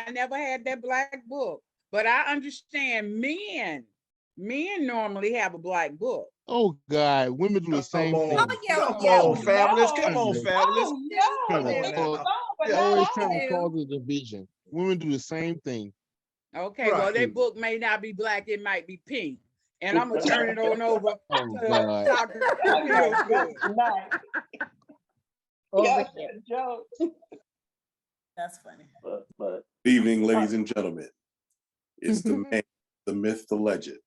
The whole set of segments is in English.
I never had that black book. But I understand men normally have a black book. Oh God, women do the same thing. Oh, yeah, Come yeah. on, Fabulous. no. Come on, Fabulous. Oh no, Come on it's now. but not Always trying to all. cause a division. Women do the same thing. Okay, well, their Right. book may not be black, it might be pink. And I'm gonna turn it on over Oh to God. Dr. Feelgood. Nice. Over Yeah, here. joke. That's funny. Good evening, ladies and gentlemen. It's the man, the myth, the legend.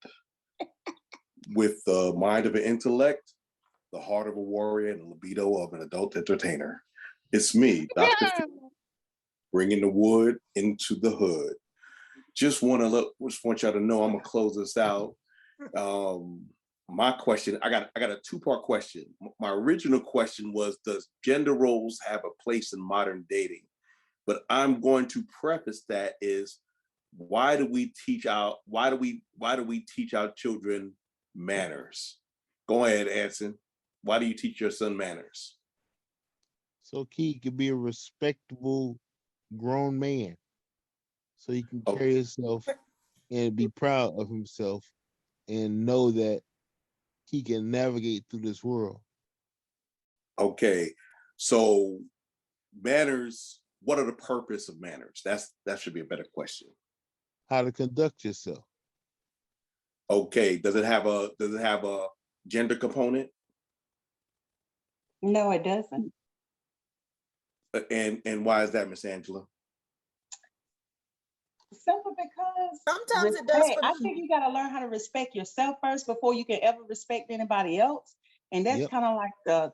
With the mind of an intellect, the heart of a warrior, and the libido of an adult entertainer. It's me, Dr. Yeah. Bringing the wood into the hood. Just want y'all to know I'm gonna close this out. My question, I got a two-part question. My original question was, does gender roles have a place in modern dating? But I'm going to preface that is, why do we teach our children manners? Go ahead, Anson. Why do you teach your son manners? So he could be a respectable grown man. So he can Oh. carry himself and be proud of himself and know that he can navigate through this world. Okay, so manners, what are the purpose of manners? That should be a better question. How to conduct yourself. Okay, does it have a gender component? No, it doesn't. And why is that, Miss Angela? Simply because Sometimes it respect. does for I me. think you got to learn how to respect yourself first before you can ever respect anybody else. And that's Yep. kind of like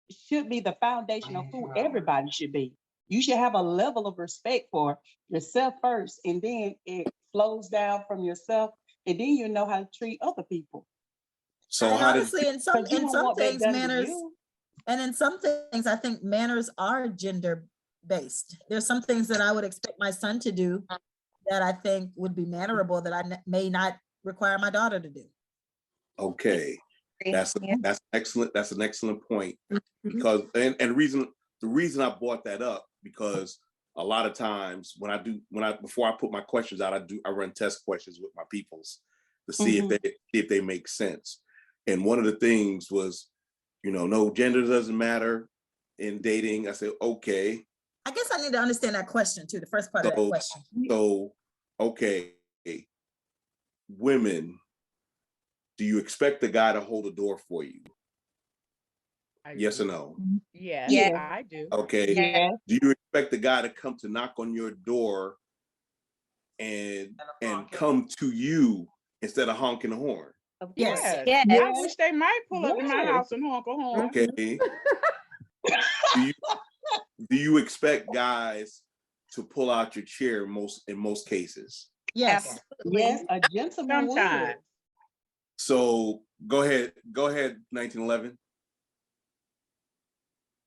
should be the foundation of who everybody should be. You should have a level of respect for yourself first, and then it flows down from yourself, and then you know how to treat other people. So And how did honestly, in some 'Cause you don't want that things, done to manners, you. and in some things, I think manners are gender based. There's some things that I would expect my son to do that I think would be mannerable that I may not require my daughter to do. okay? That's Yeah. excellent. That's an excellent point, because and the reason I brought that up, because a lot of times before I put my questions out, I run test questions with my peoples to see if they make sense. And one of the things was, no, gender doesn't matter in dating. I said, okay. I guess I need to understand that question too, the first part of that question. So, okay, women, do you expect the guy to hold the door for you? Yes or no? Yes, Yeah. I do. Okay. Yeah. Do you expect the guy to come to knock on your door and come to you instead of honking the horn? Yes. Yes. I wish they might pull up in my house and honk a horn. Okay. Do you expect guys to pull out your chair in most cases? Yes. Yes, a gentleman would. Sometimes. So go ahead, 1911.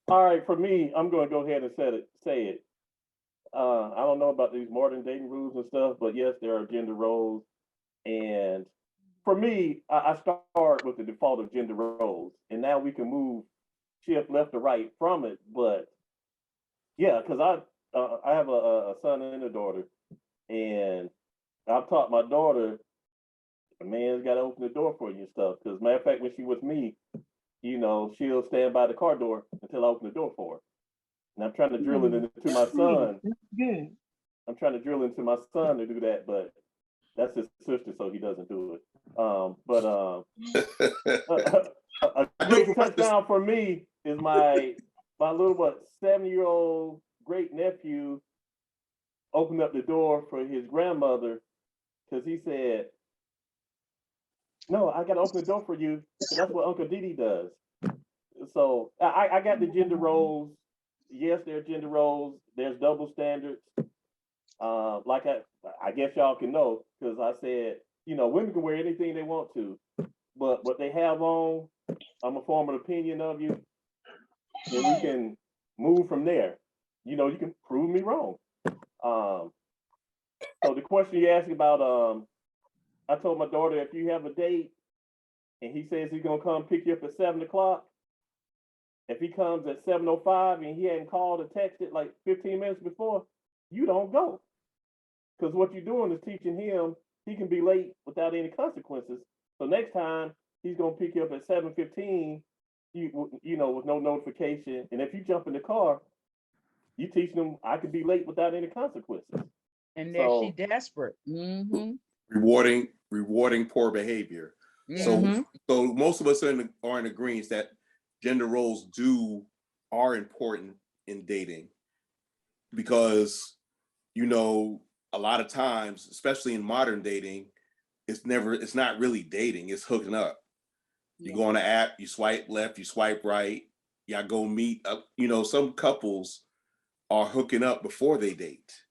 All right, for me, I'm going to go ahead and say it. I don't know about these modern dating rules and stuff, but yes, there are gender roles. And for me, I start with the default of gender roles, and now we can shift left or right from it. But yeah, because I have a son and a daughter, and I've taught my daughter, a man's got to open the door for you and stuff. Because matter of fact, when she was me, she'll stand by the car door until I open the door for her. And I'm trying to drill it into my son. That's good. I'm trying to drill into my son to do that, but that's his sister, so he doesn't do it. A great touchdown for me is my little 7-year-old great nephew opened up the door for his grandmother because he said, "No, I got to open the door for you. That's what Uncle Didi does." So I got the gender roles. Yes, there are gender roles. There's double standards. Like I guess y'all can know, because I said, women can wear anything they want to, but what they have on, I'm gonna form an opinion of you, and we can move from there. You can prove me wrong. So the question you asked about, I told my daughter, if you have a date and he says he's gonna come pick you up at 7 o'clock, if he comes at 7:05 and he hadn't called or texted like 15 minutes before, you don't go. Because what you're doing is teaching him he can be late without any consequences. So next time he's gonna pick you up at 7:15, you know, with no notification. And if you jump in the car, you teach them I could be late without any consequences. And that she desperate. Rewarding poor behavior. Mhm. So most of us are in agreement that gender roles are important in dating, because, you know, a lot of times, especially in modern dating, it's not really dating, it's hooking up. You go on an app, you swipe left, you swipe right, y'all go meet up. You know, some couples are hooking up before they date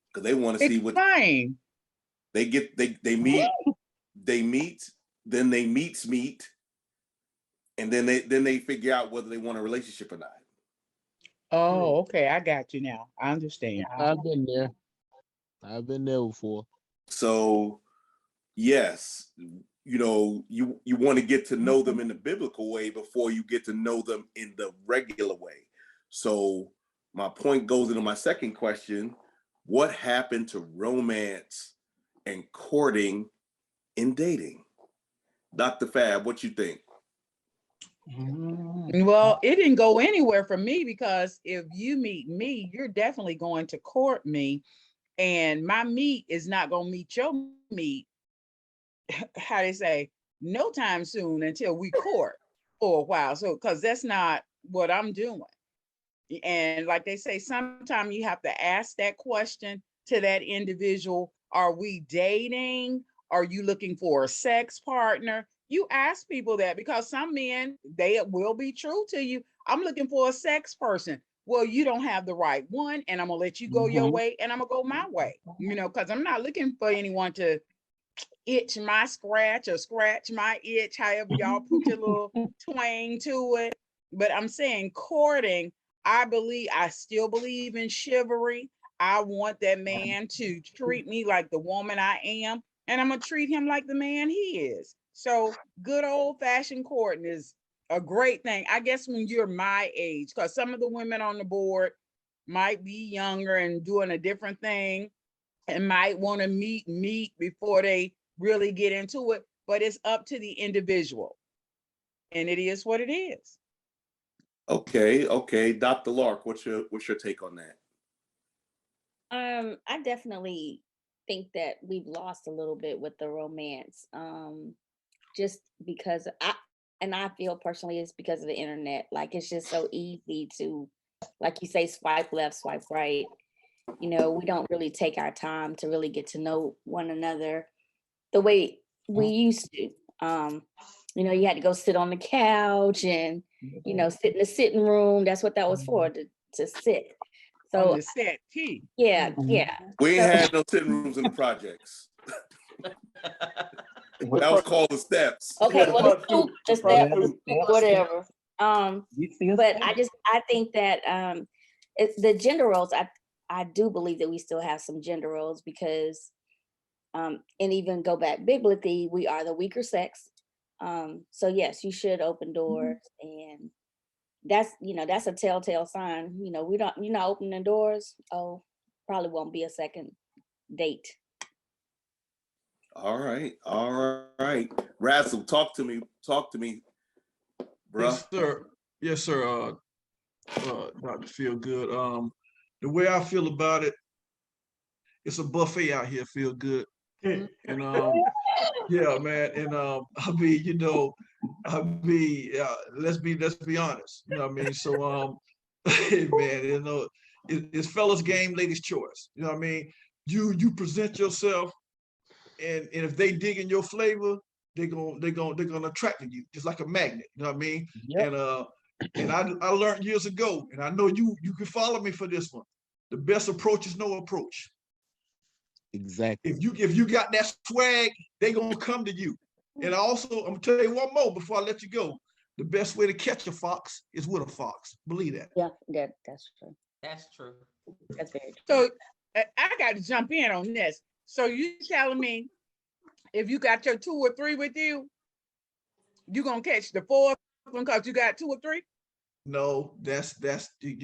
because they want to see what they get. They meet, then they meet, and then they figure out whether they want a relationship or not. Oh, okay. I got you now. I understand. I've been there. I've been there before. So yes, you know, you want to get to know them in the biblical way before you get to know them in the regular way. So my point goes into my second question: what happened to romance and courting in dating? Dr. Fab, what you think? Well, it didn't go anywhere for me, because if you meet me, you're definitely going to court me, and my meat is not going to meet your meat. How they say, no time soon, until we court for a while. So, because that's not what I'm doing. And like they say, sometimes you have to ask that question to that individual. Are we dating? Are you looking for a sex partner? You ask people that, because some men, they will be true to you. I'm looking for a sex person. Well, you don't have the right one, and I'm gonna let you go your way, and I'm gonna go my way. You know, because I'm not looking for anyone to itch my scratch or scratch my itch, however y'all put your little twang to it. But I'm saying courting, I still believe in chivalry. I want that man to treat me like the woman I am, and I'm gonna treat him like the man he is. So good old fashioned courting is a great thing. I guess when you're my age, because some of the women on the board might be younger and doing a different thing, and might want to meet before they really get into it, but it's up to the individual, and it is what it is. Okay. Dr. Lark, what's your take on that? I definitely think that we've lost a little bit with the romance. Just because I feel personally it's because of the internet. Like, it's just so easy to, like you say, swipe left, swipe right. You know, we don't really take our time to really get to know one another the way we used to. You know, you had to go sit on the couch and, you know, sit in the sitting room. That's what that was for, to sit. So On the set T. yeah. We ain't had no sitting rooms in the projects. That was called the steps. Okay, well, the step, whatever. But I think that it's the gender roles. I do believe that we still have some gender roles, because and even go back biblically, we are the weaker sex. So yes, you should open doors, and that's a telltale sign. You know, you're not opening doors. Oh, probably won't be a second date. All right. Razzle, talk to me, bruh. Yes, sir. Dr. Feelgood. The way I feel about it, it's a buffet out here, feel good. And yeah, man. And I mean, you know, let's be honest. You know what I mean? So man, you know, it's fellas game, ladies choice. You know what I mean? You present yourself, and if they dig in your flavor, they're gonna attract to you just like a magnet. You know what I mean? Yep. And I learned years ago, and I know you can follow me for this one. The best approach is no approach. Exactly. If you got that swag, they gonna come to you. And also, I'm gonna tell you one more before I let you go. The best way to catch a fox is with a fox. Believe that. Yeah, that's true. That's true. That's very true. So I got to jump in on this. So you telling me if you got your 2 or 3 with you, you gonna catch the 4th one because you got 2 or 3? No, that's you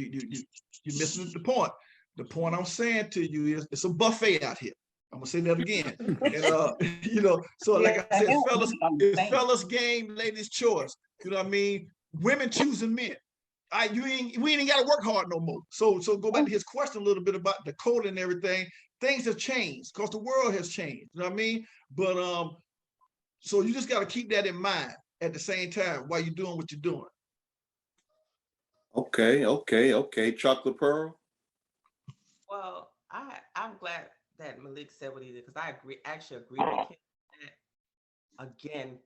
missing the point. The point I'm saying to you is it's a buffet out here. I'm gonna say that again. And you know, so like I said, it's fellas game, ladies choice. You know what I mean? Women choosing men. We ain't gotta work hard no more. So go back to his question a little bit about the code and everything. Things have changed because the world has changed. You know what I mean? But so you just gotta keep that in mind at the same time while you're doing what you're doing. Okay. Chocolate Pearl. Well, I'm glad that Malik said what he did because I actually agree with him again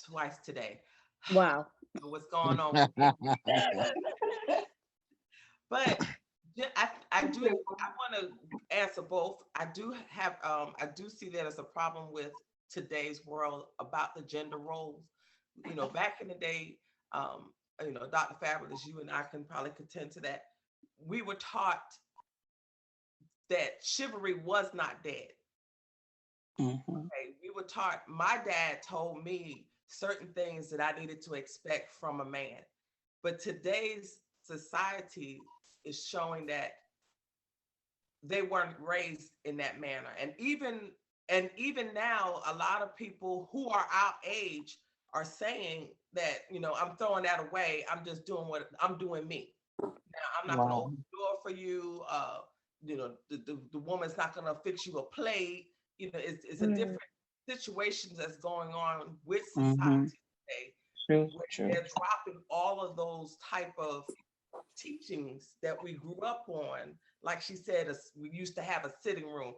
twice today. Wow. What's going on with me? But I want to answer both. I do see that as a problem with today's world about the gender roles. You know, back in the day, you know, Dr. Fabulous, you and I can probably contend to that. We were taught that chivalry was not dead. Okay, we were taught, my dad told me certain things that I needed to expect from a man. But today's society is showing that they weren't raised in that manner. And even now, a lot of people who are our age are saying that, you know, I'm throwing that away. I'm just doing what I'm doing me. Now, I'm not gonna open the door for you. You know, the woman's not gonna fix you a plate. You know, it's a different situations that's going on with society today. Where they're dropping all of those type of teachings that we grew up on. Like she said, we used to have a sitting room.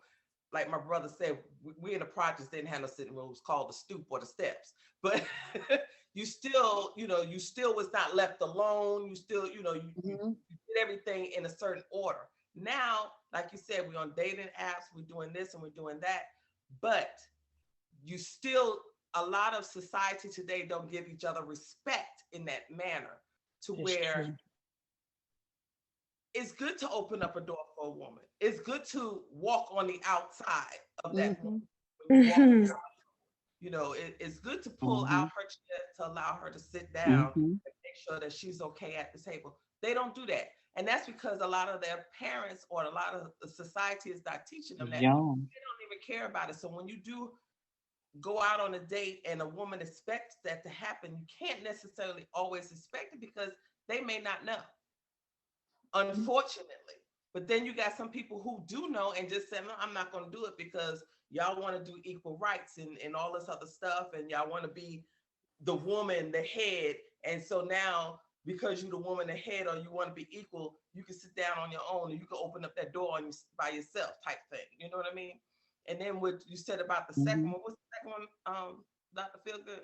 Like my brother said, we in the projects didn't have no sitting room. It was called the stoop or the steps. But you still was not left alone. You still, you know, you did everything in a certain order. Now, like you said, we're on dating apps, we're doing this and we're doing that. But you still, a lot of society today don't give each other respect in that manner to where it's good to open up a door for a woman. It's good to walk on the outside of that woman. When you walk around, you know, it's good to pull out her chair to allow her to sit down and make sure that she's okay at the table. They don't do that. And that's because a lot of their parents or a lot of the society is not teaching them that. They don't even care about it. So when you do go out on a date and a woman expects that to happen, you can't necessarily always expect it because they may not know, unfortunately. But then you got some people who do know and just say, no, I'm not going to do it because y'all want to do equal rights and all this other stuff. And y'all want to be the woman, the head. And so now, because you're the woman, the head, or you want to be equal, you can sit down on your own and you can open up that door by yourself type thing. You know what I mean? And then what you said about the second one, what's the second one, Dr. Feelgood?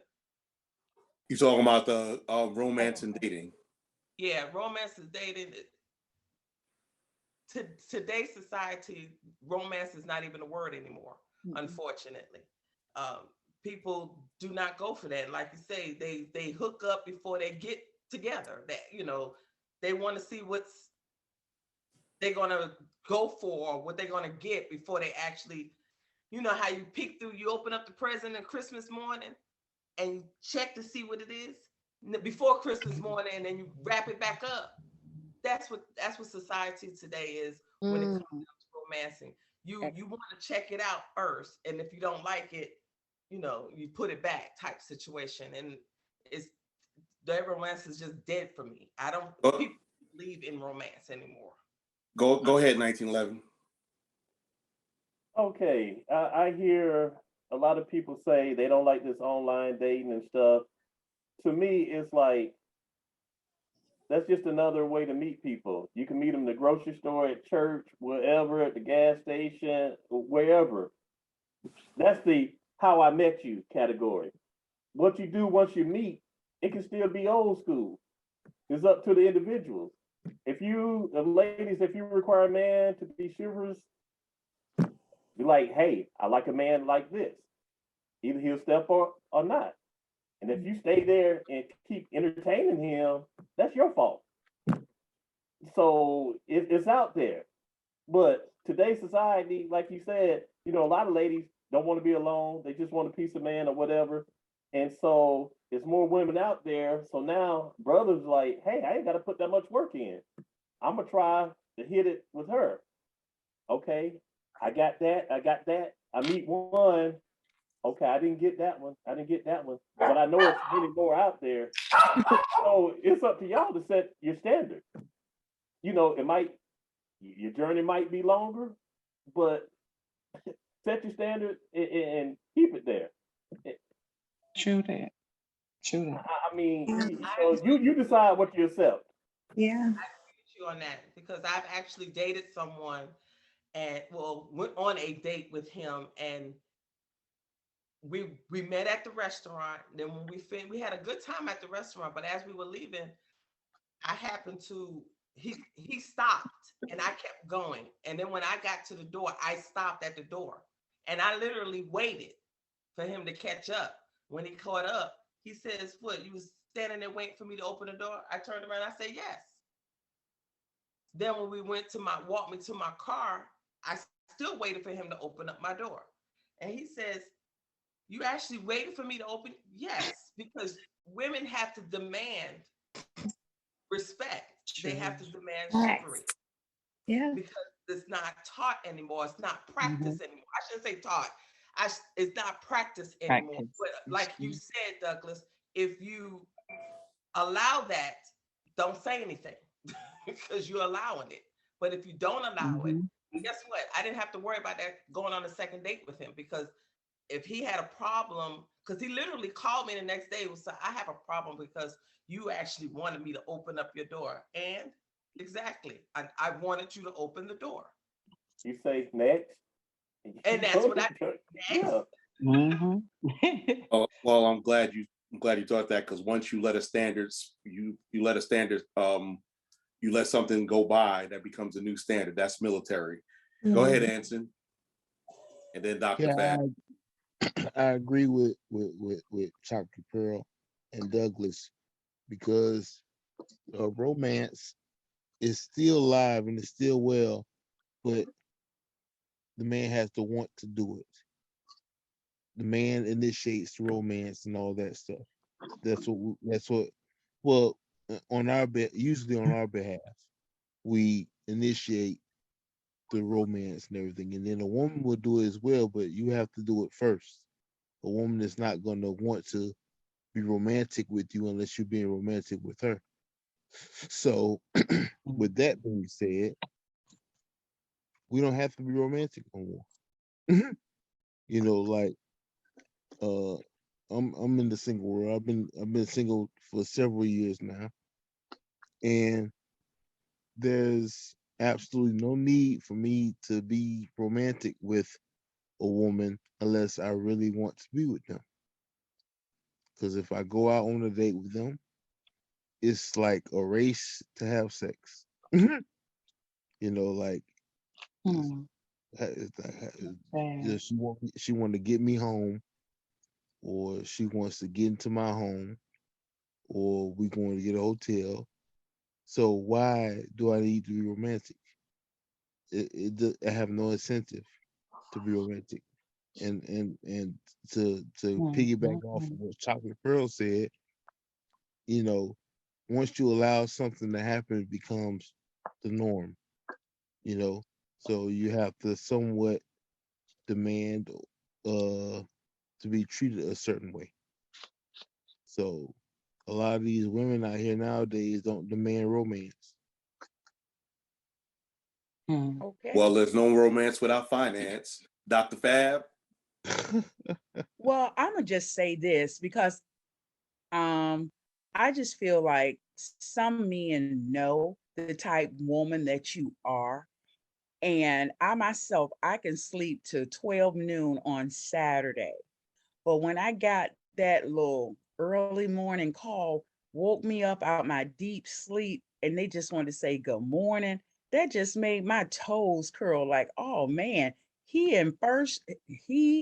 You talking about the romance and dating? Yeah, romance and dating. Today's society, romance is not even a word anymore, unfortunately. People do not go for that. Like you say, they hook up before they get together. That, you know, they want to see what's they're gonna go for, what they're gonna get before they actually, you know how you peek through, you open up the present on Christmas morning and you check to see what it is before Christmas morning, and then you wrap it back up. That's what society today is when it comes down to romancing. You want to check it out first, and if you don't like it, you know, you put it back type situation. And it's the romance is just dead for me. I don't people believe in romance anymore. Go ahead, 1911. Okay, I hear a lot of people say they don't like this online dating and stuff. To me, it's like, that's just another way to meet people. You can meet them in the grocery store, at church, wherever, at the gas station, wherever. That's the how I met you category. What you do once you meet, it can still be old school. It's up to the individuals. If you, ladies, if you require a man to be chivalrous, be like, hey, I like a man like this. Either he'll step or not. And if you stay there and keep entertaining him, that's your fault. So it's out there. But today's society, like you said, you know, a lot of ladies don't want to be alone. They just want a piece of man or whatever. And so there's more women out there. So now brothers like, hey, I ain't got to put that much work in. I'm going to try to hit it with her. Okay, I got that. I got that. I meet one. Okay, I didn't get that one. I didn't get that one. But I know it's many more out there. So it's up to y'all to set your standard. You know, it might your journey might be longer, but set your standard and keep it there. True that. True that. I mean, I so agree you decide what you accept. Yeah. with you on that because I've actually dated someone and well went on a date with him and we met at the restaurant. Then when we had a good time at the restaurant, but as we were leaving, I happened to he stopped and I kept going. And then when I got to the door, I stopped at the door. And I literally waited for him to catch up. When he caught up, he says, "What, you was standing there waiting for me to open the door?" I turned around, I said, "Yes." Then when we went to my walked me to my car, I still waited for him to open up my door. And he says, "You actually waited for me to open?" Yes, because women have to demand respect. They have to demand chivalry Facts. Yeah. because it's not taught anymore. It's not Mm-hmm. practiced anymore. I shouldn't say taught. It's not practiced anymore. Practice. But like you said, Douglas, if you allow that, don't say anything because you're allowing it. But if you don't allow it, Mm-hmm. guess what? I didn't have to worry about that going on a second date with him because if he had a problem, because he literally called me the next day and said, "I have a problem because you actually wanted me to open up your door." And exactly, I wanted you to open the door. You say next. And that's what I did next. Yeah. Mm-hmm. Well, I'm glad you thought that because once you let a standards, you let a standard, you let something go by that becomes a new standard. That's military. Go ahead, Anson, and then Dr. Yeah, Fab. I agree with Chocolate Pearl and Douglas because romance is still alive and it's still well, but the man has to want to do it. The man initiates the romance and all that stuff. That's what. Well, on our usually on our behalf, we initiate the romance and everything, and then a woman will do it as well. But you have to do it first. A woman is not going to want to be romantic with you unless you're being romantic with her. So, with that being said, we don't have to be romantic no more. You know, like uh, I'm in the single world. I've been single for several years now, and there's absolutely no need for me to be romantic with a woman unless I really want to be with them. Because if I go out on a date with them, it's like a race to have sex. You know, like she want to get me home, or she wants to get into my home, or we going to get a hotel. So why do I need to be romantic? I have no incentive to be romantic. And to piggyback off of what Chocolate Pearl said, you know, once you allow something to happen, it becomes the norm. You know, so you have to somewhat demand to be treated a certain way. So a lot of these women out here nowadays don't demand romance. Okay. Well, there's no romance without finance. Dr. Fab. Well, I'm gonna just say this because I just feel like some men know the type woman that you are. And I myself, I can sleep till 12 noon on Saturday. But when I got that little early morning call, woke me up out my deep sleep, and they just wanted to say good morning, that just made my toes curl like, oh man, he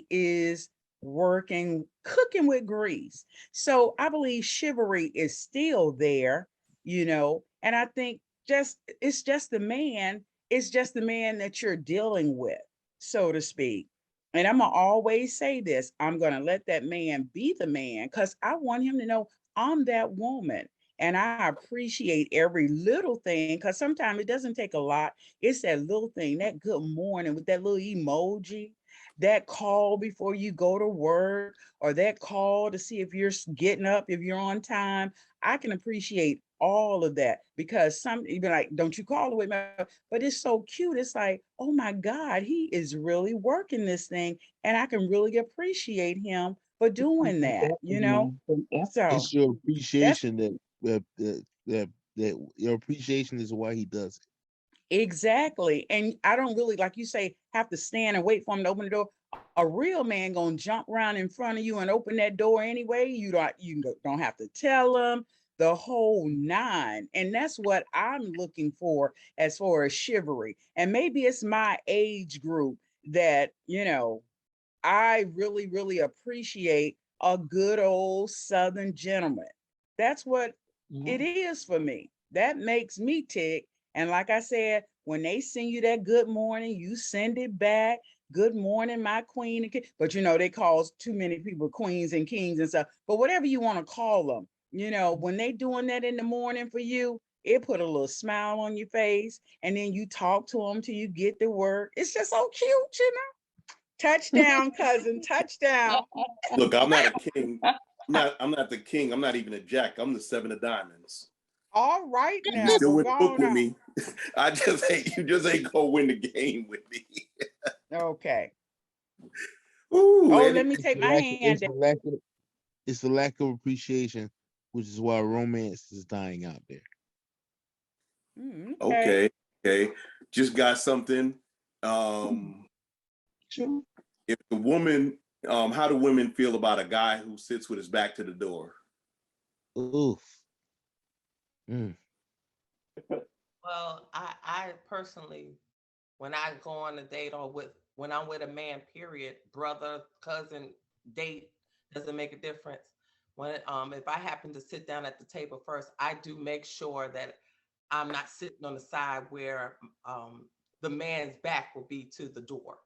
is working, cooking with grease. So I believe chivalry is still there, and I think it's just the man that you're dealing with, so to speak. And I'm gonna always say this, I'm gonna let that man be the man because I want him to know I'm that woman. And I appreciate every little thing, because sometimes it doesn't take a lot. It's that little thing, that good morning with that little emoji, that call before you go to work, or that call to see if you're getting up, if you're on time. I can appreciate all of that, because some even like, don't you call away my, but it's so cute. It's like, oh my God, he is really working this thing. And I can really appreciate him for doing that, you know? So It's your that's appreciation that your appreciation is why he does exactly. And I don't really, like you say, have to stand and wait for him to open the door. A real man gonna jump around in front of you and open that door anyway. Don't have to tell him the whole nine. And that's what I'm looking for as far as chivalry. And maybe it's my age group that, I really, really appreciate a good old Southern gentleman. That's what it is for me. That makes me tick. And like I said, when they send you that good morning, you send it back. Good morning, my queen and king. But they call too many people queens and kings and stuff. But whatever you want to call them, when they doing that in the morning for you, it put a little smile on your face. And then you talk to them till you get to work. It's just so cute. Touchdown, cousin, touchdown. Look, I'm not a king. I'm not the king. I'm not even a jack. I'm the seven of diamonds. All right You now, still but win go the book on with out. me. You just ain't gonna win the game with me. Okay. Ooh, Oh, and let me it. take my hand down. It's the lack of appreciation, which is why romance is dying out there. Okay. okay. Just got something. True. If the woman, how do women feel about a guy who sits with his back to the door? Oof. Well, I personally, when I go on a date or when I'm with a man, period, brother, cousin, date, doesn't make a difference. When if I happen to sit down at the table first, I do make sure that I'm not sitting on the side where the man's back will be to the door.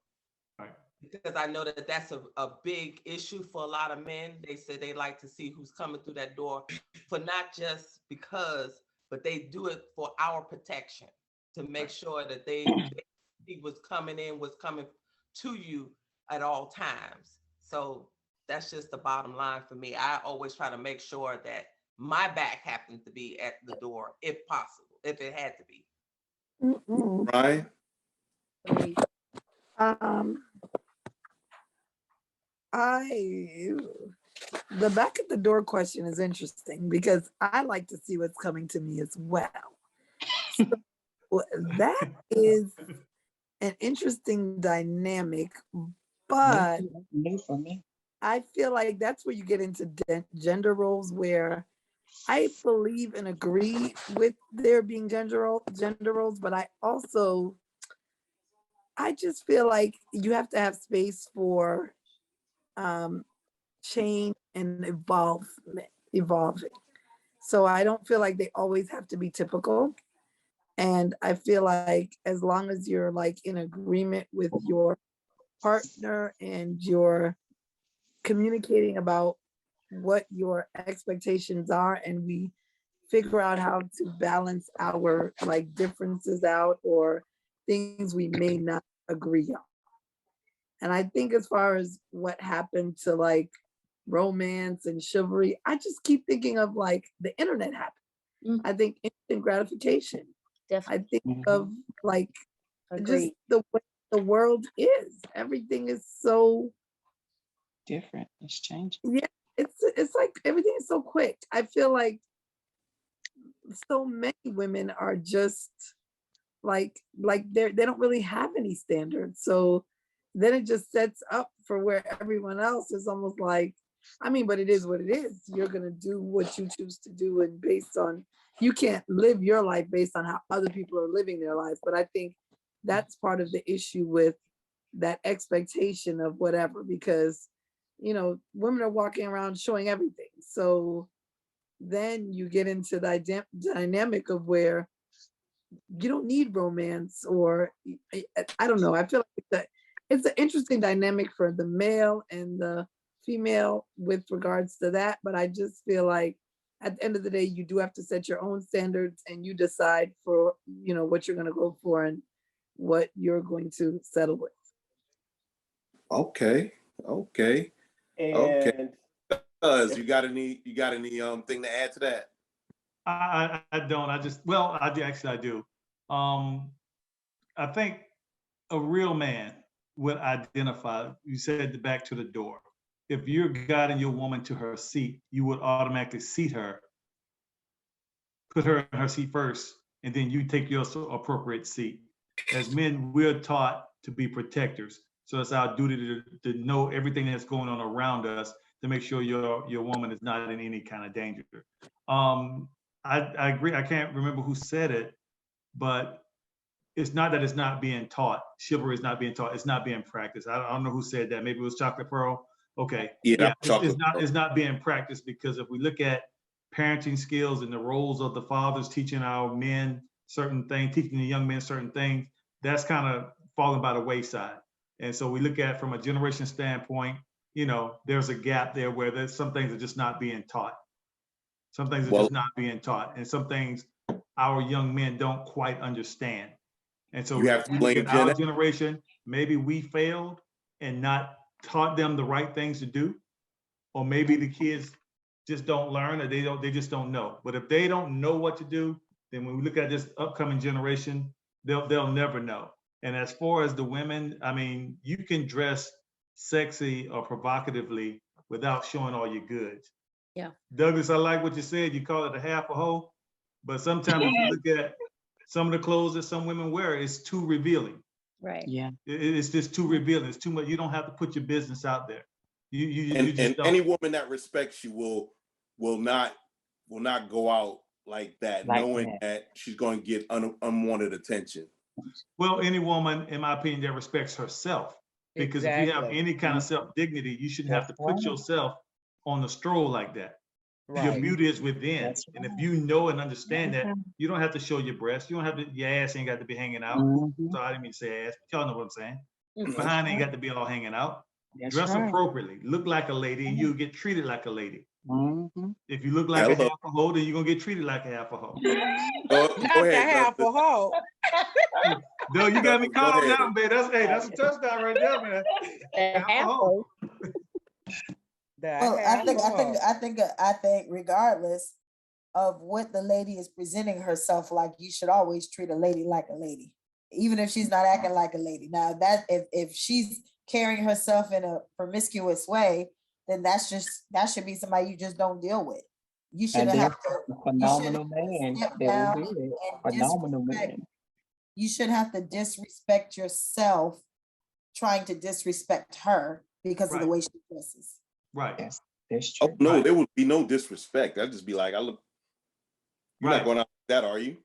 Right. Because I know that that's a big issue for a lot of men. They say they like to see who's coming through that door, for not just because, but they do it for our protection, to make sure that he was coming to you at all times. So that's just the bottom line for me. I always try to make sure that my back happens to be at the door, if possible, if it had to be. Right? Um, the back at the door question is interesting because I like to see what's coming to me as well. So that is an interesting dynamic, but New for me. I feel like that's where you get into gender roles where I believe and agree with there being gender roles, but I just feel like you have to have space for change and evolving. So I don't feel like they always have to be typical. And I feel like as long as you're like in agreement with your partner and you're communicating about what your expectations are, and we figure out how to balance our like differences out or things we may not agree on. And I think as far as what happened to like romance and chivalry, I just keep thinking of like the internet happened. I think instant gratification. Definitely. I think of like just Agreed. the way the world is. Everything is so Different. It's changing. yeah. It's like everything is so quick. I feel like so many women are just like they don't really have any standards. So then it just sets up for where everyone else is almost like, I mean, but it is what it is. You're gonna do what you choose to do, and based on you can't live your life based on how other people are living their lives. But I think that's part of the issue with that expectation of whatever, because women are walking around showing everything. So then you get into the dynamic of where you don't need romance, or I don't know. I feel like it's an interesting dynamic for the male and the female with regards to that. But I just feel like at the end of the day, you do have to set your own standards and you decide for, you know, what you're going to go for and what you're going to settle with. Okay. Okay. And You got any thing to add to that? I don't. Well, I do. I think a real man would identify, you said the back to the door. If you're guiding your woman to her seat, you would automatically seat her, put her in her seat first, and then you take your appropriate seat. As men, we're taught to be protectors. So it's our duty to know everything that's going on around us to make sure your woman is not in any kind of danger. I agree. I can't remember who said it, but it's not that it's not being taught. Chivalry is not being taught. It's not being practiced. I don't know who said that. Maybe it was Chocolate Pearl. Okay. Yeah, it's not being practiced, because if we look at parenting skills and the roles of the fathers teaching our men certain things, teaching the young men certain things, that's kind of falling by the wayside. And so we look at from a generation standpoint, you know, there's a gap there where there's some things are just not being taught. Some things are just not being taught, and some things our young men don't quite understand. And so You have to blame our generation, maybe we failed and not taught them the right things to do, or maybe the kids just don't learn, or they just don't know. But if they don't know what to do, then when we look at this upcoming generation, they'll never know. And as far as the women, I mean, you can dress sexy or provocatively without showing all your goods. Yeah. Douglas, I like what you said. You call it a half a hoe, but sometimes if you look at some of the clothes that some women wear, it's too revealing. Right. Yeah. It's just too revealing. It's too much. You don't have to put your business out there. You just And don't. any woman that respects you will not go out like that, knowing that she's going to get unwanted attention. Well, any woman, in my opinion, that respects herself, because if you have any kind of self-dignity, you shouldn't have to put yourself on the stroll like that. Your beauty is within. And if you know and understand that, you don't have to show your breasts. You don't have to, your ass ain't got to be hanging out. So I didn't mean to say ass, but y'all know what I'm saying. Behind ain't got to be all hanging out. Dress appropriately, look like a lady, and you'll get treated like a lady. If you look like a half a hoe, then you're gonna get treated like a half a hoe. Not the half a hoe. No, you got me caught on that one, babe. That's a touchdown right there, man. Half a hoe. Well, I think regardless of what the lady is presenting herself like, you should always treat a lady like a lady, even if she's not acting like a lady. Now that if she's carrying herself in a promiscuous way, then that should be somebody you just don't deal with. You shouldn't have to. Phenomenal man. Phenomenal man. You shouldn't have to disrespect yourself trying to disrespect her because of the way she dresses. Right. That's true. Oh no, there would be no disrespect. I'd just be like, you're not going out like that, are you?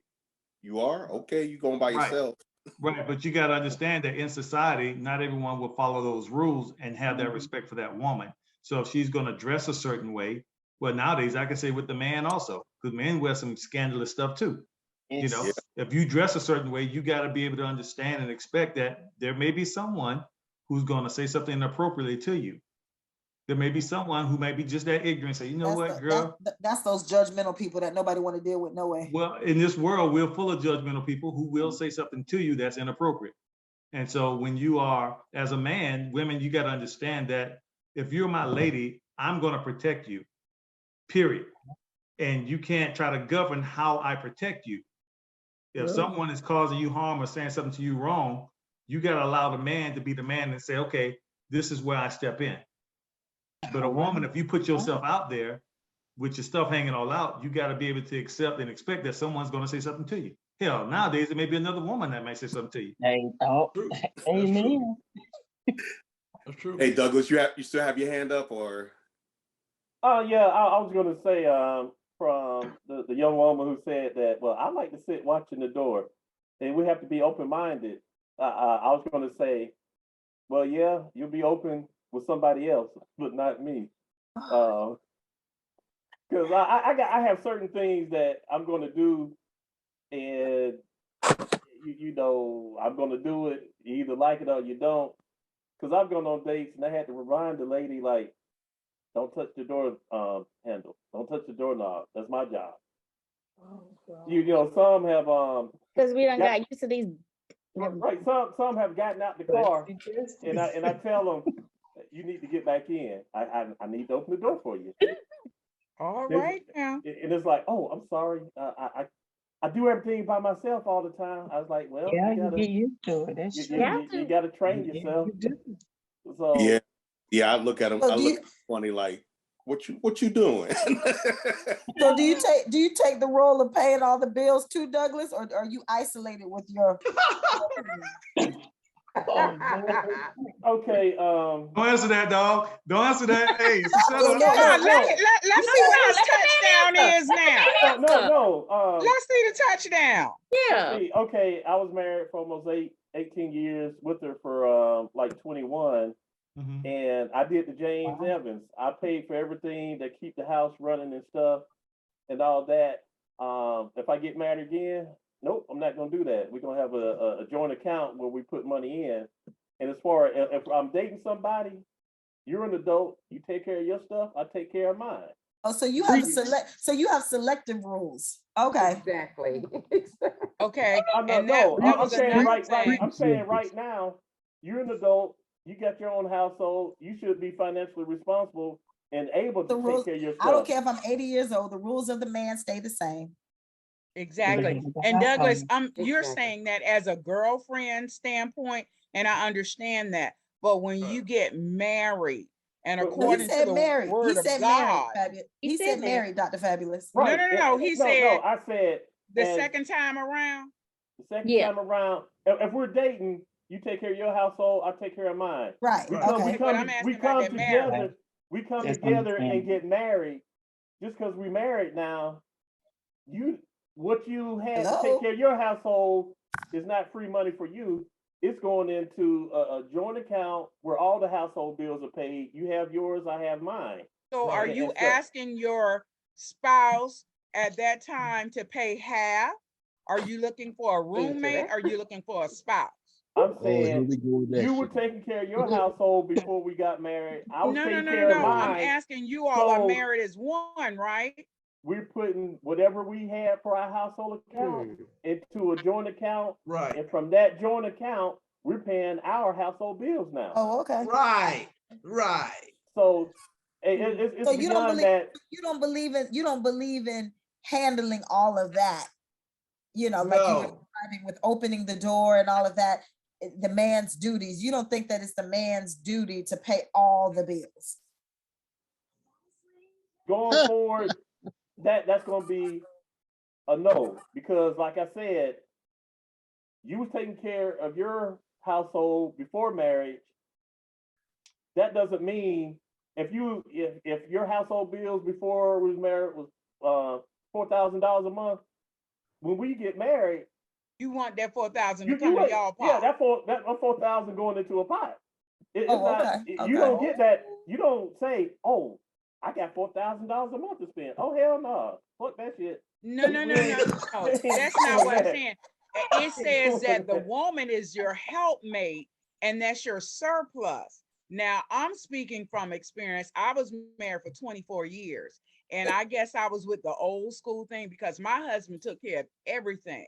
You are? Okay, you going by yourself. Right, but you got to understand that in society, not everyone will follow those rules and have that respect for that woman. So if she's going to dress a certain way, well, nowadays I can say with the man also, because men wear some scandalous stuff too. You know, if you dress a certain way, you got to be able to understand and expect that there may be someone who's going to say something inappropriately to you. There may be someone who might be just that ignorant, say, you know what, girl? That's those judgmental people that nobody want to deal with, no way. Well, in this world, we're full of judgmental people who will say something to you that's inappropriate. And so when you are, as a man, women, you got to understand that if you're my lady, I'm going to protect you, period. And you can't try to govern how I protect you. If someone is causing you harm or saying something to you wrong, you got to allow the man to be the man and say, okay, this is where I step in. But a woman, if you put yourself out there with your stuff hanging all out, you got to be able to accept and expect that someone's going to say something to you. Hell, nowadays, it may be another woman that may say something to you. Amen. That's true. Hey, Douglas, you still have your hand up, or? Yeah, I was going to say from the young woman who said that, well, I like to sit watching the door, and we have to be open-minded. I was going to say, well, yeah, you'll be open with somebody else, but not me. Because I have certain things that I'm going to do, and you know, I'm going to do it. You either like it or you don't. Because I've gone on dates and I had to remind the lady, like, Don't touch the door handle. Don't touch the doorknob. That's my job. You know, some have Because we done got- got used to these. right. Some have gotten out the car, and I tell them, you need to get back in. I need to open the door for you. All There's- right now. And it's like, oh, I'm sorry. I do everything by myself all the time. I was like, well, Yeah, you you gotta get used to it. That's you, true. you, you gotta train yourself. You do. So Yeah, yeah. I look at them. So I do look you- funny, like, what you doing? So do you take the role of paying all the bills too, Douglas, or are you isolated with your? okay, Don't answer that, dog. Don't answer that. Hey, it's a setup. no, Come on, no. let's see what his touchdown is now. no. Let's see the touchdown. Yeah. See, okay, I was married for almost 18 years with her for like 21. Mhm. And I did the James Evans. I paid for everything to keep the house running and stuff and all that. If I get married again, nope, I'm not gonna do that. We're gonna have a joint account where we put money in. And as far as if I'm dating somebody, you're an adult, you take care of your stuff, I take care of mine. Oh, so you have selective rules. Okay. Exactly. Okay. I'm And saying right now, you're an adult, you got your own household, you should be financially responsible and able to take care of your stuff. I don't care if I'm 80 years old, the rules of the man stay the same. Exactly. And Douglas, you're saying that as a girlfriend standpoint, and I understand that. But when you get married, and according to the word of God, he said married, Dr. Fabulous. Right. No. He said no. I said the second time around. The second time around, if we're dating, you take care of your household, I take care of mine. Right. We come together. We come together and get married. Just because we married now, what you had to take care of your household is not free money for you. It's going into a joint account where all the household bills are paid. You have yours, I have mine. So are you asking your spouse at that time to pay half? Are you looking for a roommate? Are you looking for a spouse? I'm saying you were taking care of your household before we got married. I was taking care of mine. I'm asking you all are married as one, right? We're putting whatever we had for our household account into a joint account. Right. And from that joint account, we're paying our household bills now. Oh, okay. Right. So it's so beyond that. You don't believe in handling all of that. You know, like you were describing with opening the door and all of that, the man's duties. You don't think that it's the man's duty to pay all the bills? Going forward, that's going to be a no, because like I said, you was taking care of your household before marriage. That doesn't mean if your household bills before we was married was $4,000 a month, when we get married, you want that 4,000 to come in y'all pot. Yeah, that 4,000 going into a pot. It's not. Okay. You don't get that. You don't say, "Oh, I got $4,000 a month to spend." Oh hell no, fuck that shit. No. That's not what I'm saying. It says that the woman is your helpmate, and that's your surplus. Now, I'm speaking from experience. I was married for 24 years. And I guess I was with the old school thing because my husband took care of everything.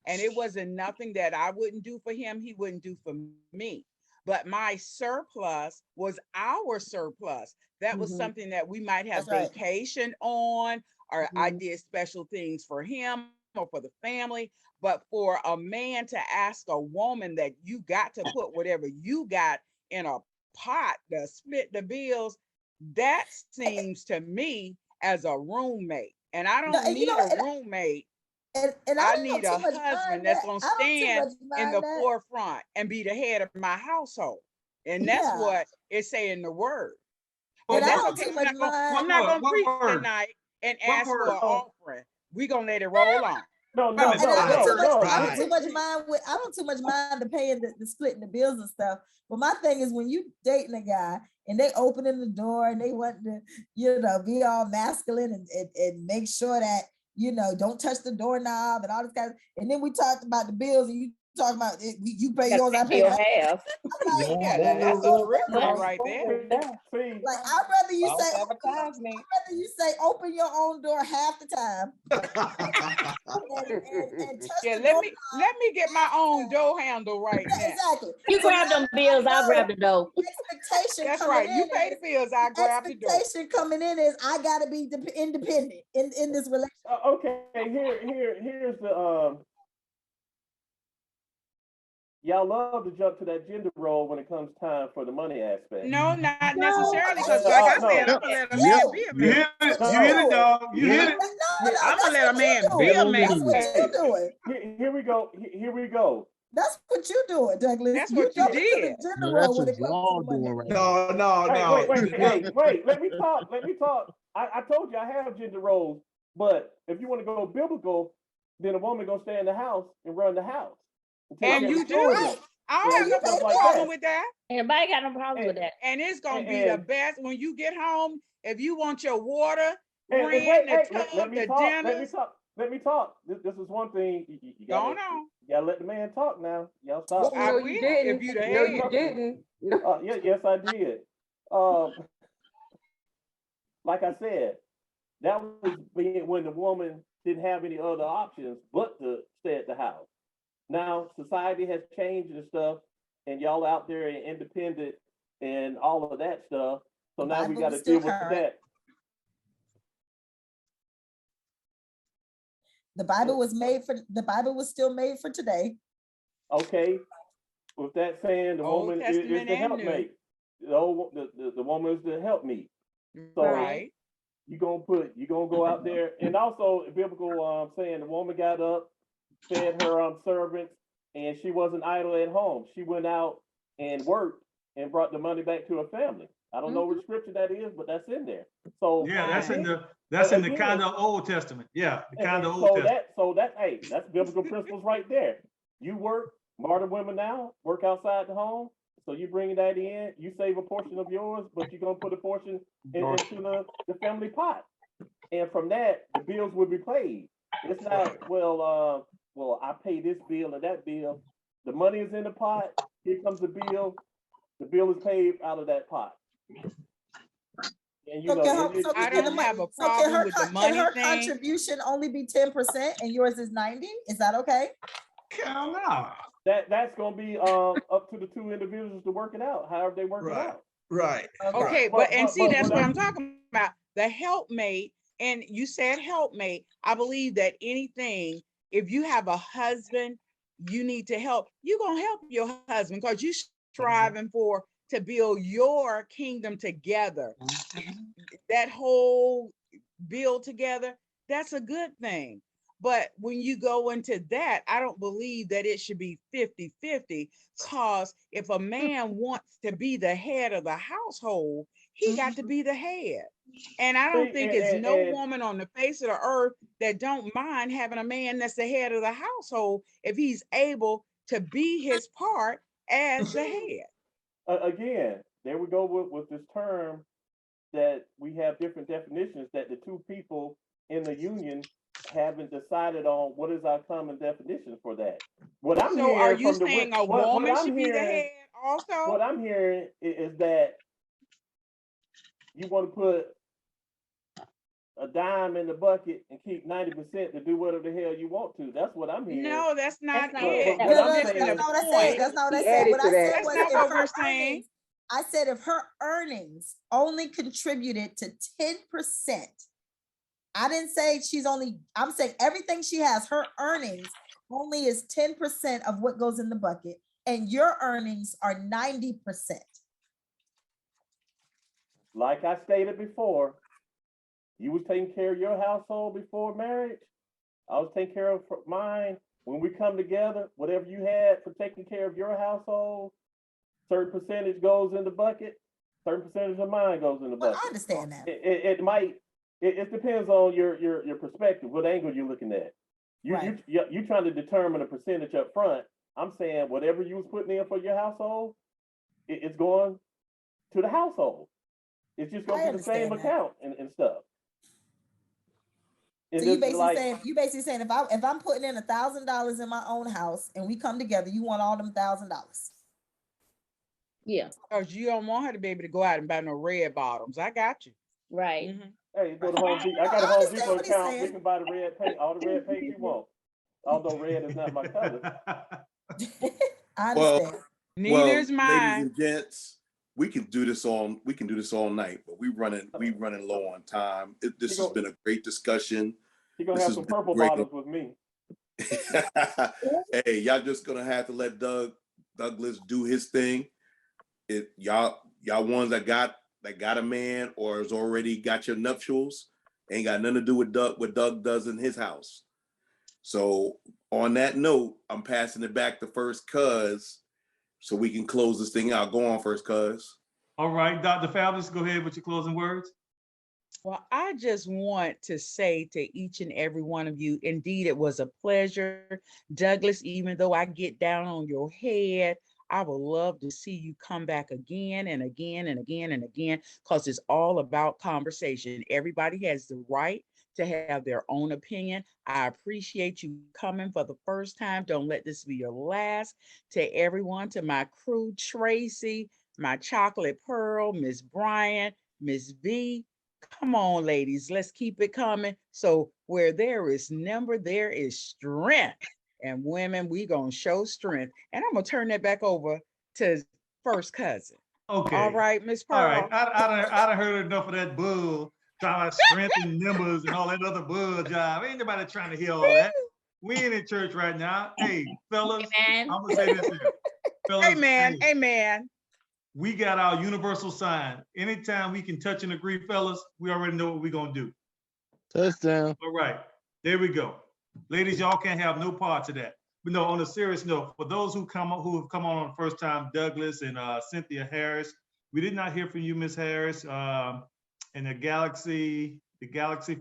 And it wasn't nothing that I wouldn't do for him, he wouldn't do for me. But my surplus was our surplus. That was something that we might have vacation on, or I did special things for him or for the family. But for a man to ask a woman that you got to put whatever you got in a pot to split the bills, that seems to me as a roommate. And I don't need a roommate. And I need a husband that's going to stand in the forefront and be the head of my household. And that's what it say in the word. And that's okay. I'm not going to preach tonight and ask for an offering. We're going to let it roll on. I don't too much mind the paying the splitting the bills and stuff. But my thing is when you dating a guy and they opening the door and they want to, be all masculine and make sure that, don't touch the doorknob and all this kind of, and then we talked about the bills and you Talking about you pay You yours, I gotta pay pay your mine. half. I'm like, Yeah, that's a curriculum right there. See, like I'd rather you false say, advertisement. rather you say open your own door half the time and touch Yeah, the let door. me get my own door handle right now. Exactly. You So grab now them bills, I'll grab the dough. expectation That's coming right. You in pay the is bills, I grab the door. expectation coming in is I gotta be independent in this relationship. Okay, here's the y'all love to jump to that gender role when it comes time for the money aspect. No, not No, necessarily, because that's like I you. said, No. I'm gonna let a Yep. man be a You man. hit it, That's you what hit you it, doing. dog. You hit it. No, I'm that's gonna let a what you man doing. be a man. That's what Hey, you doing. here we go. Here we go. That's what you doing, Douglas. That's You what you jump into the did. gender No, role that's when what it comes to y'all the money. doing right now. No, Hey, no, wait. Let me talk. Let me talk. I told you I have gender roles, but if you want to go biblical, then a woman gonna stay in the house and run the house. take And care of you the do. children I don't have you no pay stuff like problem that. with that. Anybody got no problem with that? And it's gonna be the And best when you get home. If you want your water, and rent, wait, the let tub, me the talk. Let me dinners, talk. Let me talk. This is one thing you going gotta on. let the man talk now. Y'all Well, stop. I no, will you if didn't. you the No, head. you didn't. No. Yes, I did. Um, like I said, that was being when the woman didn't have any other options but to stay at the house. Now society has changed and stuff, and y'all out there and independent and all of that stuff. So now we Bible got was to still deal with current. that. The Bible was still made for today. Okay. With that saying, the Old woman is Testament the and New. helpmate. The woman is the helpmeet. So Right. you gonna go out there, and also biblical saying the woman got up, fed her servants, and she wasn't idle at home. She went out and worked and brought the money back to her family. I don't know which scripture that is, but that's in there. So Yeah, that's in again, the kind of Old Testament. Yeah, the kind of Old so Testament. that's biblical principles right there. You work, modern women now work outside the home, so you bring that in. You save a portion of yours, but you're gonna put a portion into the family pot, and from that the bills will be paid. It's not well I pay this bill and that bill. The money is in the pot. Here comes the bill. The bill is paid out of that pot. And you know, I don't have a problem with the money can her thing. contribution only be 10% and yours is 90? Is that okay? Hell no. That's gonna be up to the two individuals to work it out, however they work it out. Right. Okay, but see, that's what what I'm talking about. The helpmate, and you said helpmate. I believe that anything, if you have a husband, you need to help. You're gonna help your husband because you're striving for to build your kingdom together. That whole build together, that's a good thing. But when you go into that, I don't believe that it should be 50-50, because if a man wants to be the head of the household, he got to be the head. And I don't think it's no woman on the face of the earth that don't mind having a man that's the head of the household if he's able to be his part as the head. Again, there we go with this term that we have different definitions that the two people in the union haven't decided on what is our common definition for that. What I'm So hearing are you from saying a what woman I'm should be the hearing, head also? what I'm hearing is that you want to put a dime in the bucket and keep 90% to do whatever the hell you want to. That's what I'm hearing. No, that's not not it. what You're I'm That's missing saying. the not what I said. point. That's not what I He said. added What to I that. said That's was not if what her we're saying. earnings, I said if her earnings only contributed to 10%. I didn't say I'm saying everything she has, her earnings only is 10% of what goes in the bucket, and your earnings are 90%. Like I stated before, you was taking care of your household before marriage. I was taking care of mine. When we come together, whatever you had for taking care of your household, certain percentage goes in the bucket, certain percentage of mine goes in the Well, bucket. I understand that. It depends on your perspective, what angle you're looking at. You trying to determine a percentage up front. I'm saying whatever you was putting in for your household, it's going to the household. It's just gonna be the same account and stuff. Is So you it basically like, saying, if I'm putting in $1,000 in my own house and we come together, you want all them $1,000. Yeah, Because you don't want her to be able to go out and buy no red bottoms. I got you. right. Mhm. hey, go to I Home Depot. I got a I Home understand Depot what he's account. You saying. can buy the red paint, all the red paint you want. Although red is not my color. I Well, understand. Neither is ladies mine. and gents, we can do this all night, but we running low on time. This has been a great discussion. You're gonna This have has some been purple great. bottoms with me. Hey, y'all just gonna have to let Douglas do his thing. Y'all ones that got a man or has already got your nuptials ain't got nothing to do with what Doug does in his house. So on that note, I'm passing it back to First Cuz so we can close this thing out. Go on, First Cuz. All right, Dr. Fabulous, go ahead with your closing words. Well, I just want to say to each and every one of you, indeed, it was a pleasure. Douglas, even though I get down on your head, I would love to see you come back again and again and again and again, because it's all about conversation. Everybody has the right to have their own opinion. I appreciate you coming for the first time. Don't let this be your last. To everyone, to my crew, Tracy, my chocolate pearl, Miss Bryant, Miss V. Come on, ladies, let's keep it coming. So where there is number, there is strength. And women, we gonna show strength. And I'm gonna turn that back over to First Cousin. Okay. All right, Miss All right. Pearl. I done heard enough of that bull, talking about strength and numbers and all that other bull job. Ain't nobody trying to hear all that. We ain't in church right now. Hey, fellas, Amen. I'm gonna say this here. Fellas, Amen. hey, Amen. we got our universal sign. Anytime we can touch and agree, fellas, we already know what we're gonna do. Touchdown. All right, there we go. Ladies, y'all can't have no part to that. But no, on a serious note, for those who have come on the first time, Douglas and Cynthia Harris, we did not hear from you, Miss Harris. And the Galaxy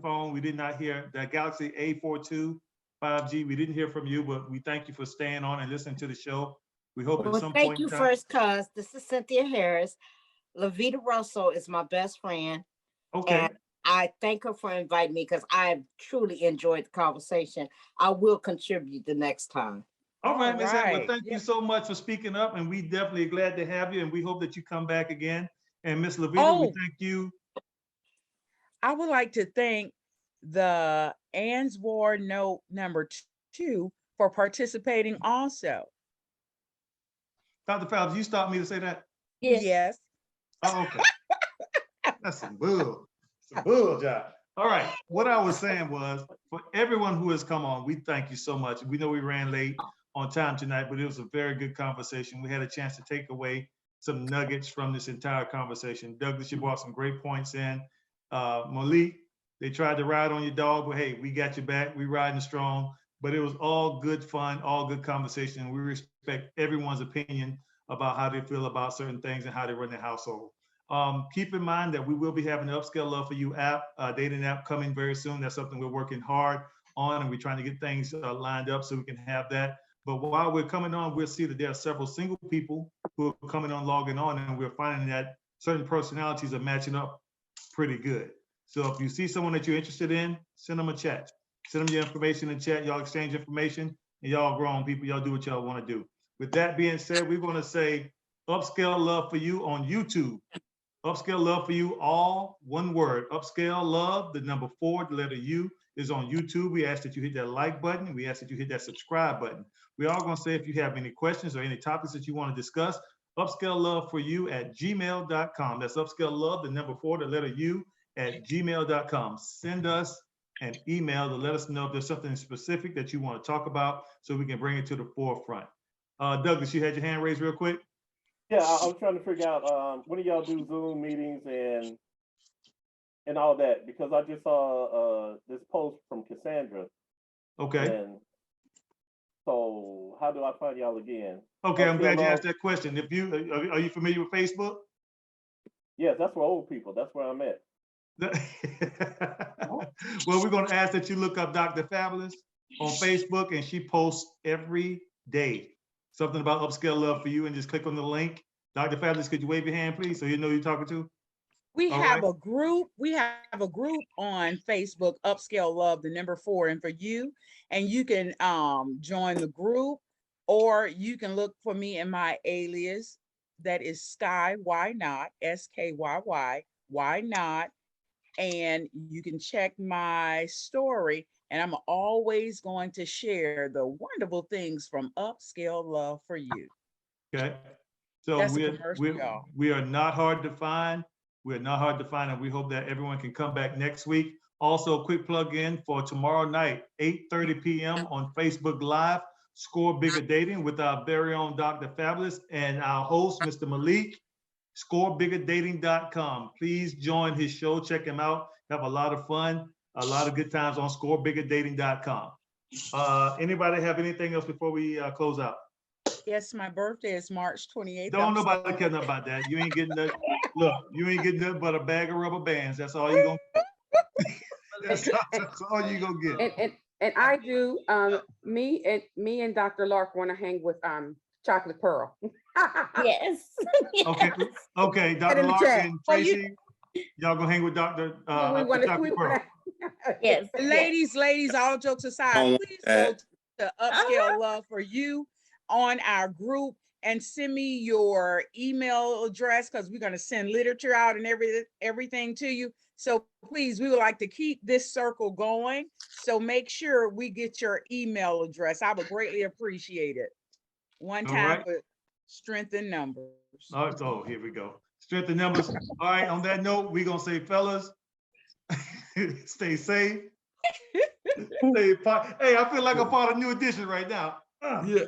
phone, we did not hear. The Galaxy A42 5G, we didn't hear from you, but we thank you for staying on and listening to the show. We hope at some Thank point you in time. first, cuz this is Cynthia Harris. Lavita Russell is my best friend. Okay. And I thank her for inviting me because I truly enjoyed the conversation. I will contribute the next time. All right, Ms. Harris. Well, right. thank you so much for speaking up, and we definitely glad to have you, and we hope that you come back again. And Miss Lavita, we thank you. I would like to thank the Answar Note number 2 for participating also. Dr. Fowler, you stopped me to say that? Yes. Oh, okay. That's some bull. Some bull job. All right. What I was saying was, for everyone who has come on, we thank you so much. We know we ran late on time tonight, but it was a very good conversation. We had a chance to take away some nuggets from this entire conversation. Douglas, you brought some great points in. Malik, they tried to ride on your dog, but hey, we got your back. We riding strong. But it was all good fun, all good conversation. We respect everyone's opinion about how they feel about certain things and how they run their household. Keep in mind that we will be having the Upscale Love for You app, dating app coming very soon. That's something we're working hard on, and we're trying to get things lined up so we can have that. But while we're coming on, we'll see that there are several single people who are coming on, logging on, and we're finding that certain personalities are matching up pretty good. So if you see someone that you're interested in, send them a chat. Send them your information in chat. Y'all exchange information, and y'all grown people. Y'all do what y'all want to do. With that being said, we're going to say Upscale Love for You on YouTube. Upscale Love for You, all one word. Upscale Love, the number 4, the letter U, is on YouTube. We ask that you hit that like button, and we ask that you hit that subscribe button. We are going to say if you have any questions or any topics that you want to discuss, Upscale Love for You at gmail.com. That's Upscale Love, the number 4, the letter U, at gmail.com. Send us an email to let us know if there's something specific that you want to talk about so we can bring it to the forefront. Douglas, you had your hand raised real quick? Yeah, I was trying to figure out when do y'all do Zoom meetings and all that, because I just saw this post from Cassandra. Okay. And so how do I find y'all again? Okay, I'm glad you Upscale asked that question. If you are you familiar with Facebook? Yes, that's for old people. That's where I'm at. Well, we're going to ask that you look up Dr. Fabulous on Facebook, and she posts every day something about Upscale Love for You, and just click on the link. Dr. Fabulous, could you wave your hand, please, so you know who you're talking to? We All have right. a group. We have a group on Facebook, Upscale Love, the number 4, and for you. And you can join the group, or you can look for me in my alias. That is Sky. Why not? SKYY. Why not? And you can check my story. And I'm always going to share the wonderful things from Upscale Love for you. Okay. So That's a commercial, y'all. we are not hard to find. We're not hard to find, and we hope that everyone can come back next week. Also, a quick plug in for tomorrow night, 8:30 p.m. on Facebook Live, Score Bigger Dating with our very own Dr. Fabulous and our host, Mr. Malik. ScoreBiggerDating.com. Please join his show. Check him out. Have a lot of fun, a lot of good times on ScoreBiggerDating.com. Anybody have anything else before we close out? Yes, my birthday is March 28th. Don't nobody care nothing about that. You ain't getting that. Look, you ain't getting nothing but a bag of rubber bands. That's all you gonna. that's all you gonna get. And I do. Me and Dr. Lark want to hang with Chocolate Pearl. Yes. Okay. Dr. Lark and Tracy, y'all gonna hang with Dr. Chocolate Pearl. Yes. Ladies, all jokes aside, please go to Upscale Love for You on our group and send me your email address, because we're going to send literature out and everything to you. So please, we would like to keep this circle going. So make sure we get your email address. I would greatly appreciate it. One time for strength in numbers. Oh, here we go. Strength in numbers. All right, on that note, we're gonna say, fellas, stay safe. Hey, I feel like I'm part of New Edition right now. Stay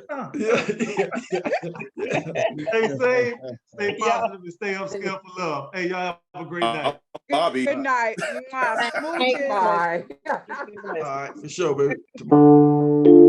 safe, stay positive, and stay upscale for love. Hey, y'all have a great night. Bobby. Good night. Bye. All right, for sure, baby.